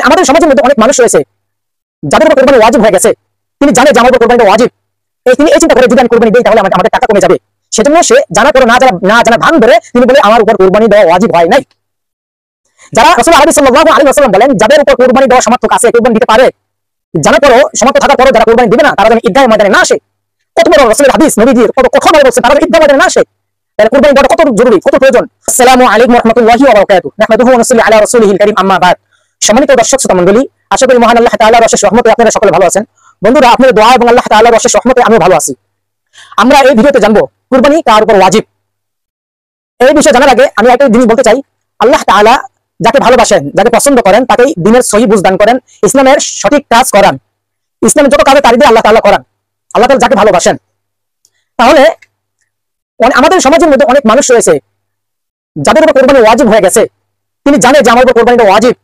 আমাদের সমাজের মধ্যে অনেক মানুষ রয়েছে যাদের উপর কোরবানি ওয়াজিব হয়ে গেছে। তিনি জানে যে আমার উপর কোরবানিটা ওয়াজিব, তিনি এই চিন্তা করে যদি আমি কোরবানি দিই তাহলে আমাদের টাকা কমে যাবে। সেজন্য সে জানার পরে না জানা ভান ধরে তিনি বলে আমার উপর কোরবানি দেওয়া ওয়াজিব হয় নাই। যারা রাসূল সাল্লাল্লাহু আলাইহি ওয়াসাল্লাম বলেন যাদের উপর কোরবানি দেওয়া সামর্থ্য আছে, কোরবানি দিতে পারে, জানার পরও সামর্থ্য থাকার পরও যারা কোরবানি দিবে না তারা যেন ঈদগাহ ময়দানে না আসে। কত বড় রাসূলের হাদিস, নবীজির কত কথা বলছে, তারা ঈদগাহ ময়দানে না আসে। তাহলে কোরবানি দেওয়াটা কত জরুরি, কত প্রয়োজন। আসসালামু আলাইকুম ওয়া রাহমাতুল্লাহি ওয়া বারাকাতুহু। নাহমাদুহু ওয়া নুসাল্লি আলা রাসূলিহিল কারীম, আম্মা বাদ। সম্মানিত দর্শক শ্রোতা মণ্ডলী, আশা করি মহান আল্লাহ তাআলার অশেষ রহমতে আপনারা সকলে ভালো আছেন। বন্ধুরা, আপনাদের দোয়া এবং আল্লাহ তাআলার অশেষ রহমতে আমিও ভালো আছি। আমরা এই ভিডিওতে জানবো কুরবানি কার উপর ওয়াজিব। এই বিষয়ে জানার আগে আমি একটা জিনিস বলতে চাই, আল্লাহ তাআলা যাকে ভালোবাসেন, যাকে পছন্দ করেন, তাকেই দ্বীনের সহি বুঝ দান করেন, ইসলামের সঠিক কাজ করান, ইসলামের যত কাজে তার দিয়ে আল্লাহ তাআলা করান। আল্লাহ তাআলা যাকে ভালোবাসেন। তাহলে আমাদের সমাজের মধ্যে অনেক মানুষ রয়েছে যাদের উপর কোরবানি ওয়াজিব হয়ে গেছে। তিনি জানে যে আমার উপর কোরবানিটা ওয়াজিব,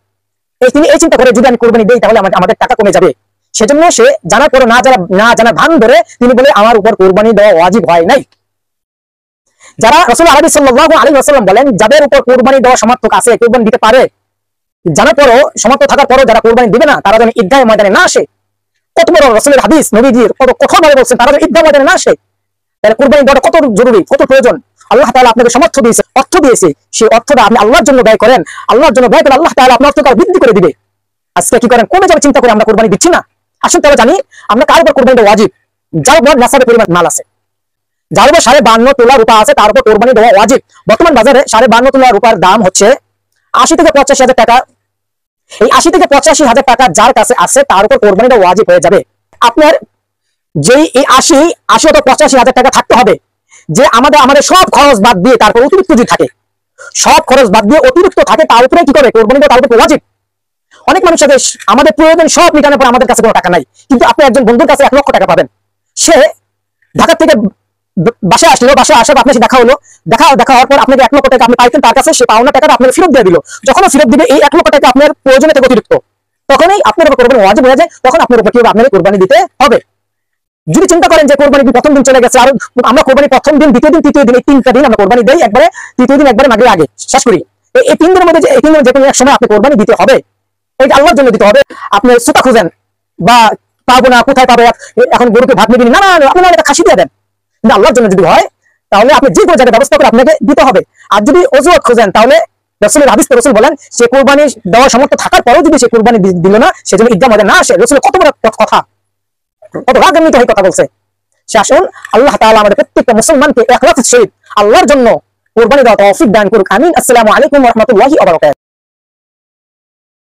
তিনি এই চিন্তা করে যদি আমি কোরবানি দেই তাহলে আমাদের টাকা কমে যাবে। সেজন্য সে জানার পরে না জানা ভান ধরে তিনি বলে আমার উপর কোরবানি দেওয়া ওয়াজিব হয় নাই। যারা রাসূল সাল্লাল্লাহু আলাইহি ওয়াসাল্লাম বলেন যাদের উপর কোরবানি দেওয়া সামর্থ্য আছে, কোরবানি দিতে পারে, জানার পরও সামর্থ্য থাকার পরও যারা কোরবানি দিবে না তারা যেন ঈদগাহ ময়দানে না আসে। কত বড় রাসূলের হাদিস, নবীজির কত কথা বলছেন, তারা যেন ঈদগাহ ময়দানে না আসে। তাহলে কোরবানি দেওয়াটা কত জরুরি, কত প্রয়োজন। আল্লাহ তাআলা আপনাকে সামর্থ্য দিয়েছে, অর্থ দিয়েছে, সেই অর্থটা আপনি আল্লাহর জন্য ব্যয় করেন। আল্লাহর জন্য ব্যয় করে আল্লাহ তাআলা আপনার অর্থকে বৃদ্ধি করে দিবে। আজকে কি করেন, কমে যাবে চিন্তা করে আমরা কোরবানি দিচ্ছি না। আসুন তাহলে জানি আমরা কার উপর কোরবানিটা ওয়াজিব। যার উপর নেসাবের পরিমাণ মাল আছে, যার উপর 52.5 তোলা রূপা আছে, তার উপর কোরবানি দেওয়া ওয়াজিব। বর্তমান বাজারে 52.5 তোলা রূপার দাম হচ্ছে 80 থেকে 85 হাজার টাকা। এই 80 থেকে 85 হাজার টাকা যার কাছে আছে তার উপর কোরবানিটা ওয়াজিব হয়ে যাবে। আপনার যেই এই 80 অথবা 85 হাজার টাকা থাকতে হবে, যে আমাদের সব খরচ বাদ দিয়ে তারপর অতিরিক্ত যদি থাকে, সব খরচ বাদ দিয়ে অতিরিক্ত থাকে, তার উপরে কি করে কোরবানি দেওয়া, তার উপর ওয়াজিব। অনেক মানুষ আছে আমাদের প্রয়োজন সব মিটানোর পর আমাদের কাছে কোনো টাকা নাই, কিন্তু আপনি একজন বন্ধুর কাছে 1 লক্ষ টাকা পাবেন। সে ঢাকা থেকে বাসায় আসলো, বাসায় আসার আপনার দেখা হলো, দেখা হওয়ার পর আপনাকে 1 লক্ষ টাকা আপনি পাইতেন তার কাছে, সে পাওনা টাকাটা আপনাকে ফেরত দিয়ে দিল। যখন ফেরত দিবে এই 1 লক্ষ টাকা আপনার প্রয়োজনের থেকে অতিরিক্ত, তখনই আপনার উপর কোরবানি ওয়াজিব হয়ে যায়। তখন আপনার উপর কি হবে, আপনার কোরবানি দিতে হবে। যদি চিন্তা করেন যে কোরবানি প্রথম দিন চলে গেছে, আর আমরা কোরবানি প্রথম দিন, দ্বিতীয় দিন, তৃতীয় দিন, এই 3টা দিন আমরা কোরবানি দেই, একবারে তৃতীয় দিন একবারে আগে শেষ করি। এই 3 দিনের মধ্যে এই 3 দিনের যে কোনো এক সময় আপনি কোরবানি দিতে হবে। এটা আল্লাহর জন্য দিতে হবে। আপনি সুতা খুঁজেন বা পাবো না, কোথায় পাবো, এখন গরুকে ভাত নিবি না, আপনি একটা খাসি দিয়ে দেন। কিন্তু আল্লাহর জন্য যদি হয় তাহলে আপনি যে কোনো জায়গায় ব্যবস্থা করে আপনাকে দিতে হবে। আর যদি অজুহাত খোঁজেন তাহলে রাসূলের হাদিস, রাসূল বলেন সে কোরবানি দেওয়ার সামর্থ্য থাকার পরেও যদি সে কোরবানি দিল না, সেজন্য ঈদগাহ ময়দানে না আসে। রাসূল কত বড় কথা, কত রাগান্বিত হয়ে কথা বলছে। সে আসুন আল্লাহ তাআলা আমাদের প্রত্যেকটা মুসলমানকে ইখলাসের সহিত আল্লাহর জন্য কোরবানি দেওয়া তৌফিক দান করুক। আমিন। আসসালামু আলাইকুম ওয়া রাহমাতুল্লাহি ওয়া বারাকাতুহু।